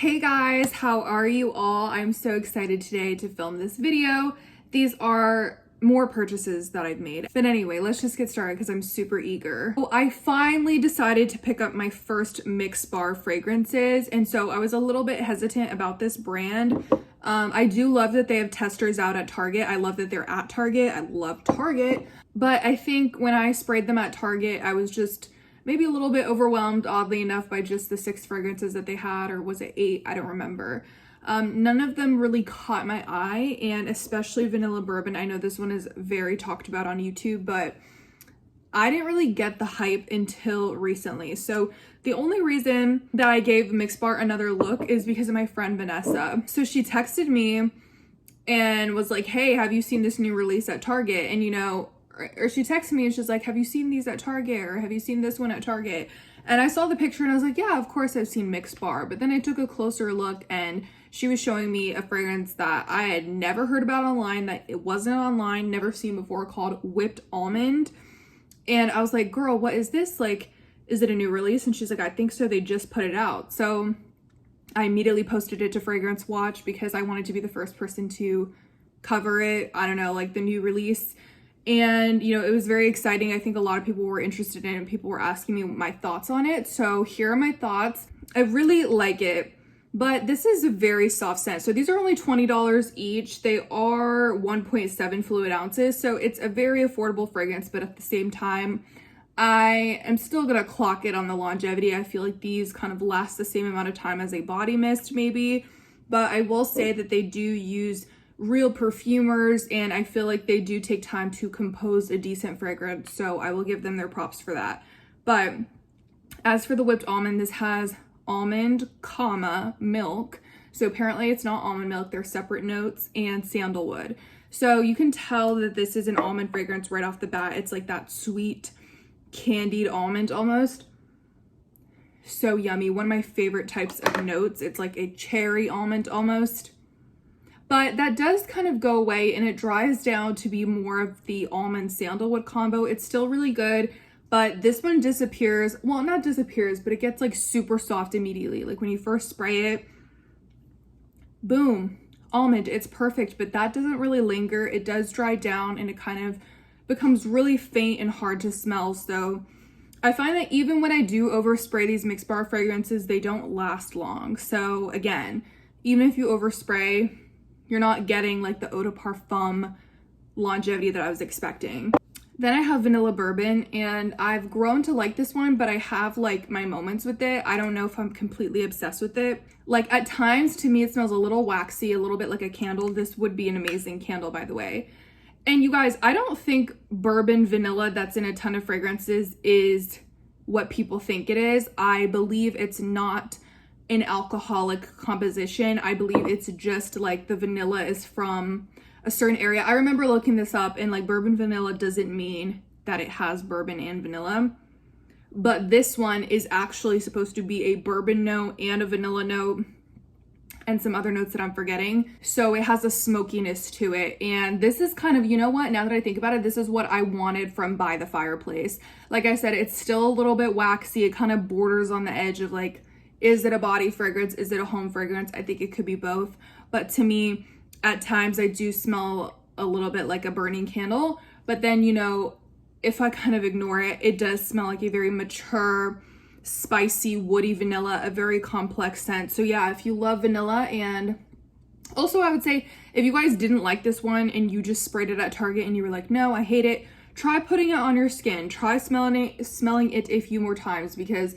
Hey guys, how are you all? I'm so excited today to film this video. These are more purchases that I've made. But anyway, let's just get started because I'm super eager. So I finally decided to pick up my first Mix Bar fragrances, and so I was a little bit hesitant about this brand. I do love that they have testers out at Target. I love that they're at Target. I love Target. But I think when I sprayed them at Target, I was just maybe a little bit overwhelmed, oddly enough, by just the 6 fragrances that they had, or was it 8? I don't remember. None of them really caught my eye, and especially Vanilla Bourbon. I know this one is very talked about on YouTube, but I didn't really get the hype until recently. So the only reason that I gave Mix Bar another look is because of my friend Vanessa. So she texted me and was like, hey, have you seen this new release at Target? And or she texted me and she's like, have you seen these at Target? Or have you seen this one at Target? And I saw the picture and I was like, yeah, of course I've seen Mix Bar. But then I took a closer look and she was showing me a fragrance that I had never heard about online, that it wasn't online, never seen before, called Whipped Almond. And I was like, girl, what is this? Like, is it a new release? And she's like, I think so. They just put it out. So I immediately posted it to Fragrance Watch because I wanted to be the first person to cover it. I don't know, like the new release. And, it was very exciting. I think a lot of people were interested in it and people were asking me my thoughts on it. So here are my thoughts. I really like it, but this is a very soft scent. So these are only $20 each. They are 1.7 fluid ounces. So it's a very affordable fragrance, but at the same time, I am still going to clock it on the longevity. I feel like these kind of last the same amount of time as a body mist maybe, but I will say that they do use real perfumers, and I feel like they do take time to compose a decent fragrance, so I will give them their props for that. But as for the Whipped Almond, this has almond, milk. So apparently it's not almond milk, they're separate notes, and sandalwood. So you can tell that this is an almond fragrance right off the bat. It's like that sweet candied almond almost. So yummy. One of my favorite types of notes. It's like a cherry almond almost. But that does kind of go away and it dries down to be more of the almond sandalwood combo. It's still really good, but this one disappears. Well, not disappears, but it gets like super soft immediately. Like when you first spray it, boom, almond, it's perfect, but that doesn't really linger. It does dry down and it kind of becomes really faint and hard to smell. So I find that even when I do overspray these Mix Bar fragrances, they don't last long. So again, even if you overspray, you're not getting like the eau de parfum longevity that I was expecting. Then I have Vanilla Bourbon, and I've grown to like this one, but I have like my moments with it. I don't know if I'm completely obsessed with it. Like at times, to me, it smells a little waxy, a little bit like a candle. This would be an amazing candle, by the way. And you guys, I don't think bourbon vanilla that's in a ton of fragrances is what people think it is. I believe it's not an alcoholic composition. I believe it's just like the vanilla is from a certain area. I remember looking this up, and like bourbon vanilla doesn't mean that it has bourbon and vanilla, but this one is actually supposed to be a bourbon note and a vanilla note and some other notes that I'm forgetting. So it has a smokiness to it, and this is kind of, now that I think about it, this is what I wanted from By the Fireplace. Like I said, it's still a little bit waxy. It kind of borders on the edge of like, is it a body fragrance? Is it a home fragrance? I think it could be both. But to me, at times I do smell a little bit like a burning candle. But then, if I kind of ignore it, it does smell like a very mature, spicy, woody vanilla, a very complex scent. So yeah, if you love vanilla, and also I would say if you guys didn't like this one and you just sprayed it at Target and you were like, no, I hate it, try putting it on your skin. Try smelling it a few more times, because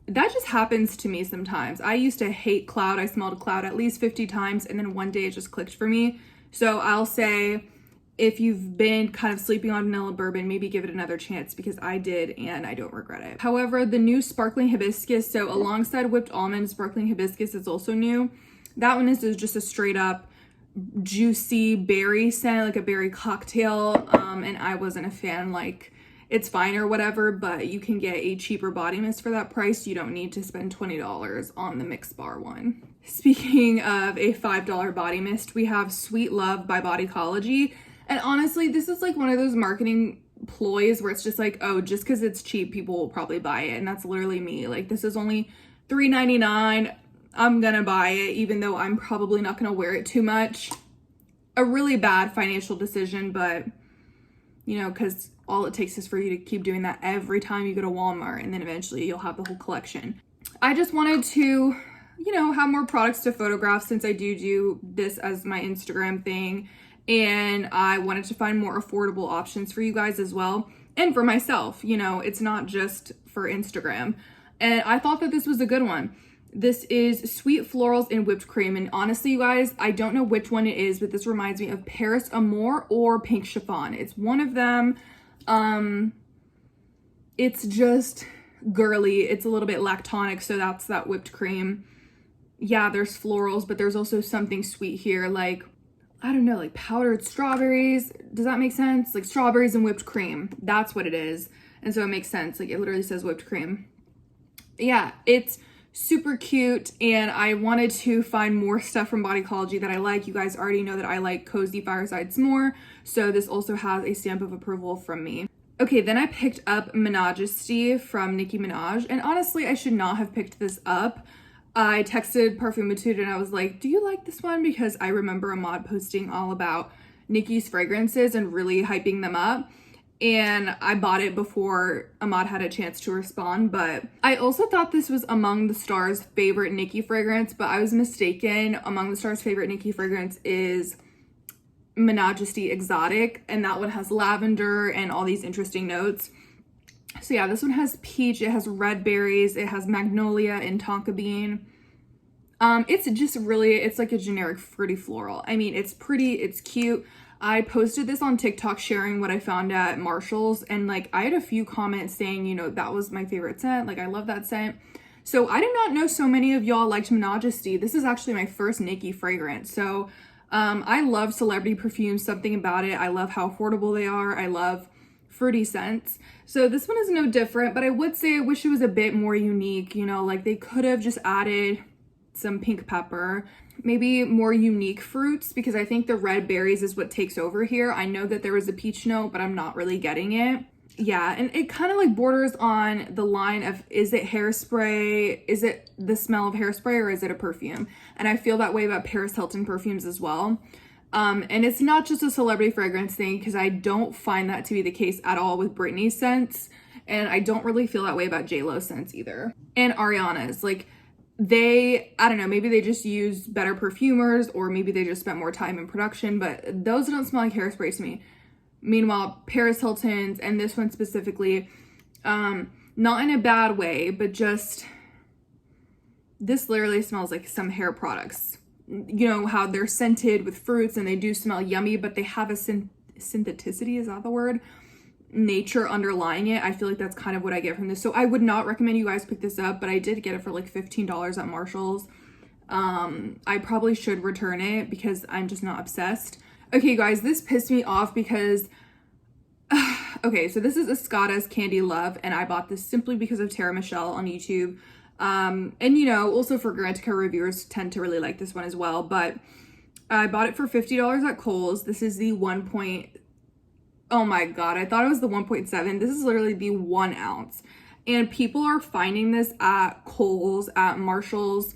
that just happens to me sometimes. I used to hate cloud. I smelled cloud at least 50 times, and then one day it just clicked for me. So I'll say if you've been kind of sleeping on Vanilla Bourbon, maybe give it another chance, because I did and I don't regret it. However, the new Sparkling Hibiscus, so alongside Whipped Almond, Sparkling Hibiscus is also new. That one is just a straight up juicy berry scent, like a berry cocktail, and I wasn't a fan. Like, it's fine or whatever, but you can get a cheaper body mist for that price. You don't need to spend $20 on the Mix Bar one. Speaking of a $5 body mist, we have Sweet Love by Bodycology. And honestly, this is like one of those marketing ploys where it's just like, oh, just because it's cheap, people will probably buy it. And that's literally me. Like, this is only $3.99. I'm gonna buy it, even though I'm probably not gonna wear it too much. A really bad financial decision, but you know, because all it takes is for you to keep doing that every time you go to Walmart, and then eventually you'll have the whole collection. I just wanted to, you know, have more products to photograph since I do this as my Instagram thing, and I wanted to find more affordable options for you guys as well, and for myself. You know, it's not just for Instagram. And I thought that this was a good one. This is Sweet Florals and Whipped Cream, and honestly, you guys, I don't know which one it is, but this reminds me of Paris Amour or Pink Chiffon. It's one of them. It's just girly. It's a little bit lactonic, so that's that whipped cream. Yeah, there's florals, but there's also something sweet here, like, I don't know, like powdered strawberries. Does that make sense? Like strawberries and whipped cream. That's what it is. And so it makes sense. Like, it literally says whipped cream. Yeah, it's super cute, and I wanted to find more stuff from Bodycology that I like. You guys already know that I like cozy firesides more, so this also has a stamp of approval from me. Okay, then I picked up Minajesty from Nicki Minaj, and honestly, I should not have picked this up. I texted Parfumitude and I was like, do you like this one? Because I remember Ahmad posting all about Nicki's fragrances and really hyping them up. And I bought it before Ahmad had a chance to respond, but I also thought this was Among the Stars' favorite Nicki fragrance, but I was mistaken. Among the Stars' favorite Nicki fragrance is Minajesty Exotic, and that one has lavender and all these interesting notes. So yeah, this one has peach, it has red berries, it has magnolia and tonka bean. It's just really, it's like a generic fruity floral. I mean, it's pretty, it's cute. I posted this on TikTok sharing what I found at Marshall's, and like I had a few comments saying, you know, that was my favorite scent. Like, I love that scent. So I did not know so many of y'all liked Minajesty. This is actually my first Nicki fragrance. So I love celebrity perfumes, something about it. I love how affordable they are. I love fruity scents. So this one is no different, but I would say I wish it was a bit more unique. You know, like they could have just added some pink pepper, maybe more unique fruits, because I think the red berries is what takes over here. I know that there was a peach note, but I'm not really getting it. Yeah, and it kind of like borders on the line of, is it hairspray? Is it the smell of hairspray, or is it a perfume? And I feel that way about Paris Hilton perfumes as well. And it's not just a celebrity fragrance thing, because I don't find that to be the case at all with Britney's scents. And I don't really feel that way about J-Lo's scents either. And Ariana's, like, I don't know, maybe they just use better perfumers, or maybe they just spent more time in production, but those don't smell like hairspray to me. Meanwhile, Paris Hilton's, and this one specifically, not in a bad way, but just, this literally smells like some hair products. You know how they're scented with fruits and they do smell yummy, but they have a syntheticity, is that the word? Nature underlying it. I feel like that's kind of what I get from this. So I would not recommend you guys pick this up, but I did get it for like $15 at Marshall's. I probably should return it because I'm just not obsessed. Okay, guys, this pissed me off because, okay, so this is Escadas Candy Love, and I bought this simply because of Tara Michelle on YouTube. And you know, also for Grantica reviewers tend to really like this one as well, but I bought it for $50 at Kohl's. This is the oh my god, I thought it was the 1.7. This is literally the 1 ounce. And people are finding this at Kohl's, at Marshall's.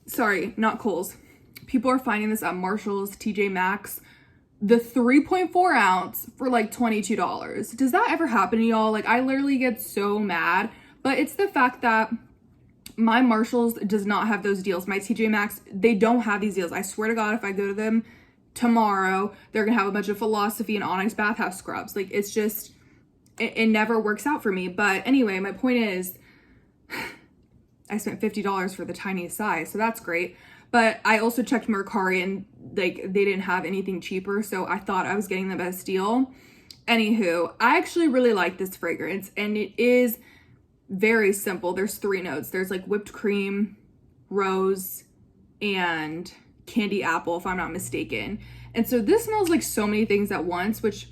Sorry, not Kohl's. People are finding this at Marshall's, TJ Maxx. The 3.4 ounce for like $22. Does that ever happen to y'all? Like, I literally get so mad. But it's the fact that my Marshall's does not have those deals. My TJ Maxx, they don't have these deals. I swear to God, if I go to them tomorrow, they're gonna have a bunch of Philosophy and Onyx bathhouse scrubs. Like, it's just, it never works out for me. But anyway, my point is, I spent $50 for the tiniest size, so that's great. But I also checked Mercari, and like they didn't have anything cheaper, so I thought I was getting the best deal. Anywho, I actually really like this fragrance, and it is very simple. There's 3 notes. There's like whipped cream, rose, and candy apple, if I'm not mistaken. And so this smells like so many things at once, which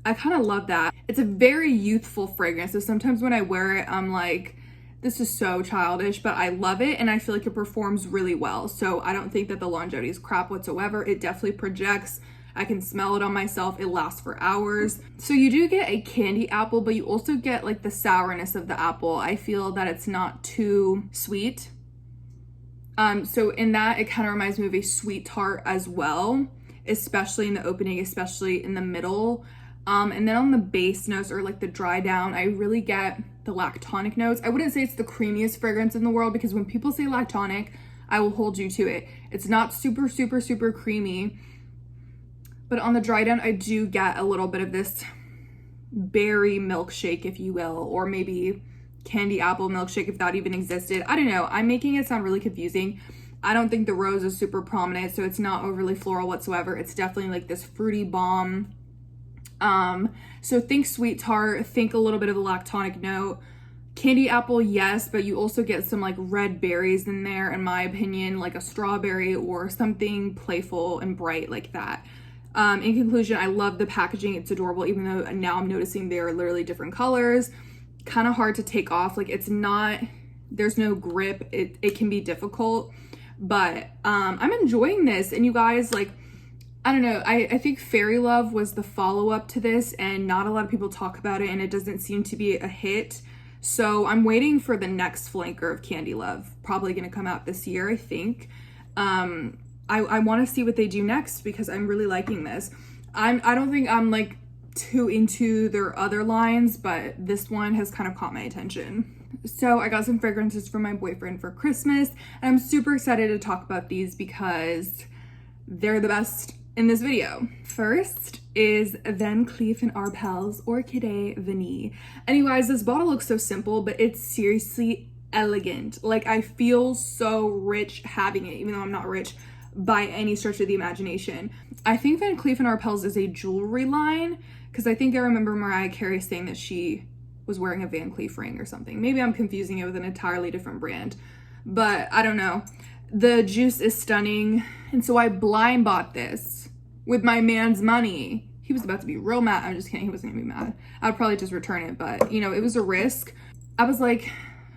I kind of love that. It's a very youthful fragrance, so sometimes when I wear it, I'm like, this is so childish, but I love it, and I feel like it performs really well. So I don't think that the longevity is crap whatsoever. It definitely projects. I can smell it on myself. It lasts for hours. So you do get a candy apple, but you also get like the sourness of the apple. I feel that it's not too sweet. So in that, it kind of reminds me of a sweet tart as well, especially in the opening, especially in the middle. And then on the base notes, or like the dry down, I really get the lactonic notes. I wouldn't say it's the creamiest fragrance in the world, because when people say lactonic, I will hold you to it. It's not super, super, super creamy. But on the dry down, I do get a little bit of this berry milkshake, if you will, or maybe candy apple milkshake, if that even existed. I don't know. I'm making it sound really confusing. I don't think the rose is super prominent, so it's not overly floral whatsoever. It's definitely like this fruity bomb. So think sweet tart, think a little bit of a lactonic note. Candy apple, yes, but you also get some like red berries in there, in my opinion, like a strawberry or something playful and bright like that. In conclusion, I love the packaging. It's adorable, even though now I'm noticing they're literally different colors. Kind of hard to take off. Like, it's not, there's no grip. It can be difficult, but I'm enjoying this. And you guys, like, I don't know, I think Fairy Love was the follow-up to this, and not a lot of people talk about it, and it doesn't seem to be a hit. So I'm waiting for the next flanker of Candy Love, probably gonna come out this year, I think. I want to see what they do next, because I'm really liking this. I don't think I'm like too into their other lines, but this one has kind of caught my attention. So I got some fragrances for my boyfriend for Christmas, and I'm super excited to talk about these because they're the best in this video. First is Van Cleef and Arpels Orchidee Vanille. And you guys, this bottle looks so simple, but it's seriously elegant. Like, I feel so rich having it, even though I'm not rich by any stretch of the imagination. I think Van Cleef and Arpels is a jewelry line, because I think I remember Mariah Carey saying that she was wearing a Van Cleef ring or something. Maybe I'm confusing it with an entirely different brand, but I don't know. The juice is stunning, and so I blind bought this with my man's money. He was about to be real mad. I'm just kidding, he wasn't gonna be mad. I would probably just return it, but you know, it was a risk. I was like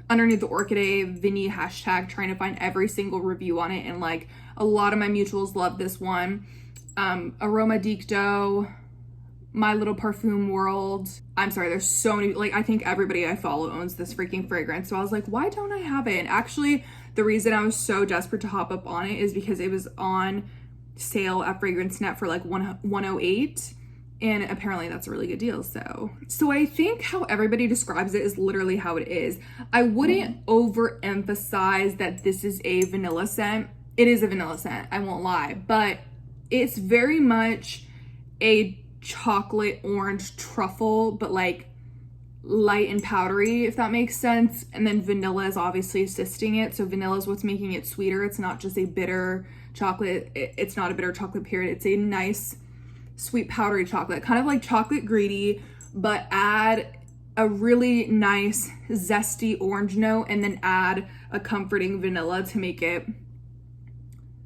underneath the Orchidee Vinny hashtag trying to find every single review on it, and like a lot of my mutuals love this one. Aroma Dicto, My Little Parfum World. I'm sorry, there's so many, like, I think everybody I follow owns this freaking fragrance. So I was like, why don't I have it? And actually, the reason I was so desperate to hop up on it is because it was on sale at Fragrance Net for like $108, and apparently that's a really good deal. So I think how everybody describes it is literally how it is. I wouldn't overemphasize that this is a vanilla scent. It is a vanilla scent, I won't lie, but it's very much a chocolate orange truffle, but like light and powdery, if that makes sense. And then vanilla is obviously assisting it. So vanilla is what's making it sweeter. It's not just a bitter chocolate. It's not a bitter chocolate, period. It's a nice sweet powdery chocolate, kind of like chocolate greedy, but add a really nice zesty orange note, and then add a comforting vanilla to make it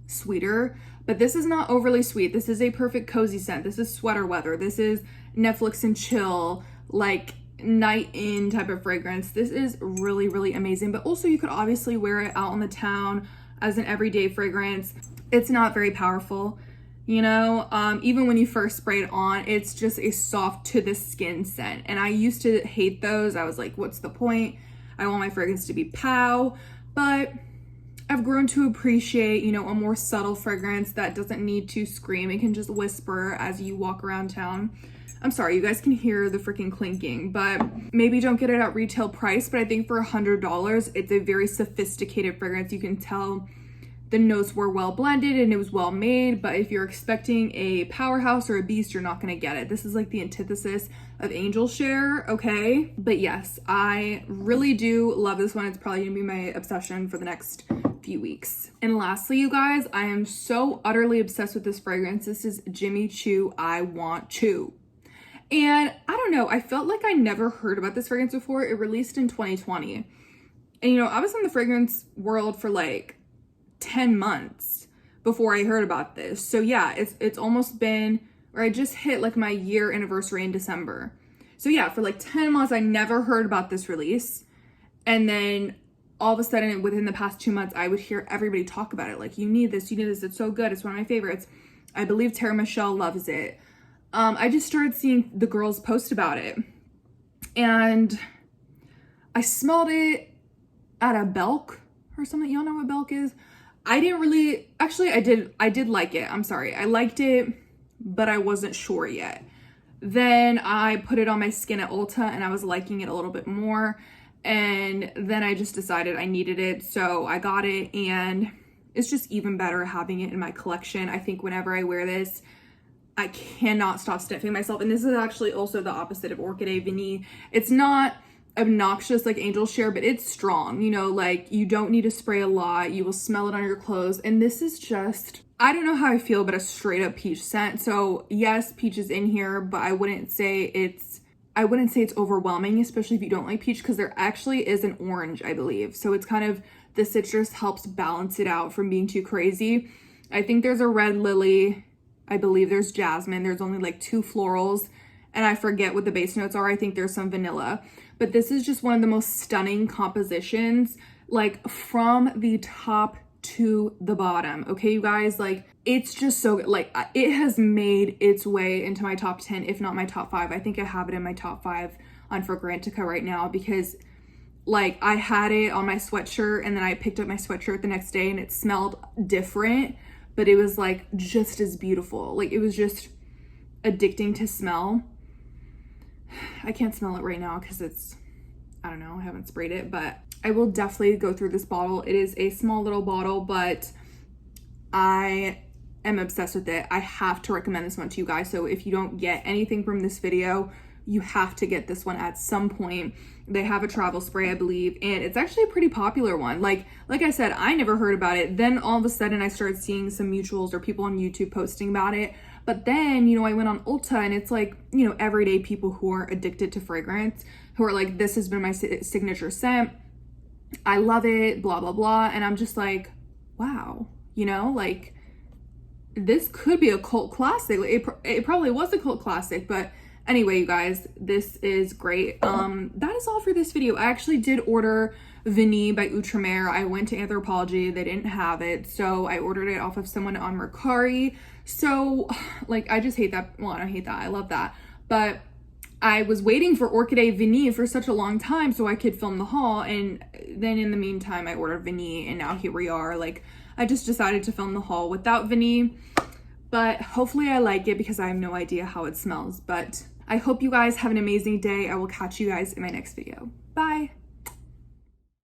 sweeter. But this is not overly sweet. This is a perfect cozy scent. This is sweater weather. This is Netflix and chill, like night in type of fragrance. This is really, really amazing. But also you could obviously wear it out on the town as an everyday fragrance. It's not very powerful, you know. Even when you first spray it on, it's just a soft to the skin scent. And I used to hate those. I was like, what's the point? I want my fragrance to be pow. But I've grown to appreciate, you know, a more subtle fragrance that doesn't need to scream. It can just whisper as you walk around town. I'm sorry, you guys can hear the freaking clinking, but maybe don't get it at retail price, but I think for $100, it's a very sophisticated fragrance. You can tell the notes were well blended and it was well made, but if you're expecting a powerhouse or a beast, you're not gonna get it. This is like the antithesis of Angel Share, okay? But yes, I really do love this one. It's probably gonna be my obsession for the next few weeks. And lastly, you guys, I am so utterly obsessed with this fragrance. This is Jimmy Choo I Want Choo. And I don't know, I felt like I never heard about this fragrance before. It released in 2020. And you know, I was in the fragrance world for like 10 months before I heard about this. So yeah, it's almost been, or I just hit like my year anniversary in December. So yeah, for like 10 months, I never heard about this release. And then all of a sudden, within the past 2 months, I would hear everybody talk about it. Like, you need this, it's so good. It's one of my favorites. I believe Tara Michelle loves it. I just started seeing the girls post about it. And I smelled it at a Belk or something. Y'all know what Belk is? I didn't really, actually I did like it. I'm sorry. I liked it, but I wasn't sure yet. Then I put it on my skin at Ulta and I was liking it a little bit more. And then I just decided I needed it. So I got it, and it's just even better having it in my collection. I think whenever I wear this, I cannot stop sniffing myself. And this is actually also the opposite of Orchidee Vanille. It's not obnoxious like Angel's Share, but it's strong. You know, like you don't need to spray a lot. You will smell it on your clothes. And this is just, I don't know how I feel, but a straight up peach scent. So yes, peach is in here, but I wouldn't say it's overwhelming, especially if you don't like peach, because there actually is an orange, I believe. So it's kind of, the citrus helps balance it out from being too crazy. I think there's a red lily. I believe there's jasmine. There's only like 2 florals, and I forget what the base notes are. I think there's some vanilla, but this is just one of the most stunning compositions, like from the top to the bottom. Okay, you guys, like it's just so good. Like it has made its way into my top 10, if not my top 5. I think I have it in my top 5 on Fragrantica right now, because like I had it on my sweatshirt, and then I picked up my sweatshirt the next day and it smelled different, but it was like just as beautiful. Like it was just addicting to smell. I can't smell it right now because it's, I don't know, I haven't sprayed it, but I will definitely go through this bottle. It is a small little bottle, but I am obsessed with it. I have to recommend this one to you guys. So if you don't get anything from this video, you have to get this one at some point. They have a travel spray, I believe, and it's actually a pretty popular one. Like I said, I never heard about it. Then all of a sudden I started seeing some mutuals or people on YouTube posting about it. But then, you know, I went on Ulta, and it's like, you know, everyday people who are addicted to fragrance, who are like, this has been my signature scent. I love it, blah, blah, blah. And I'm just like, wow, you know, like this could be a cult classic. It probably was a cult classic, but anyway, you guys, this is great. That is all for this video. I actually did order Vanille by Outremer. I went to Anthropologie. They didn't have it, so I ordered it off of someone on Mercari. So, like, I just hate that. Well, I don't hate that. I love that. But I was waiting for Orchidee Vanille for such a long time so I could film the haul, and then in the meantime, I ordered Vanille, and now here we are. Like, I just decided to film the haul without Vanille, but hopefully I like it because I have no idea how it smells. But I hope you guys have an amazing day. I will catch you guys in my next video. Bye.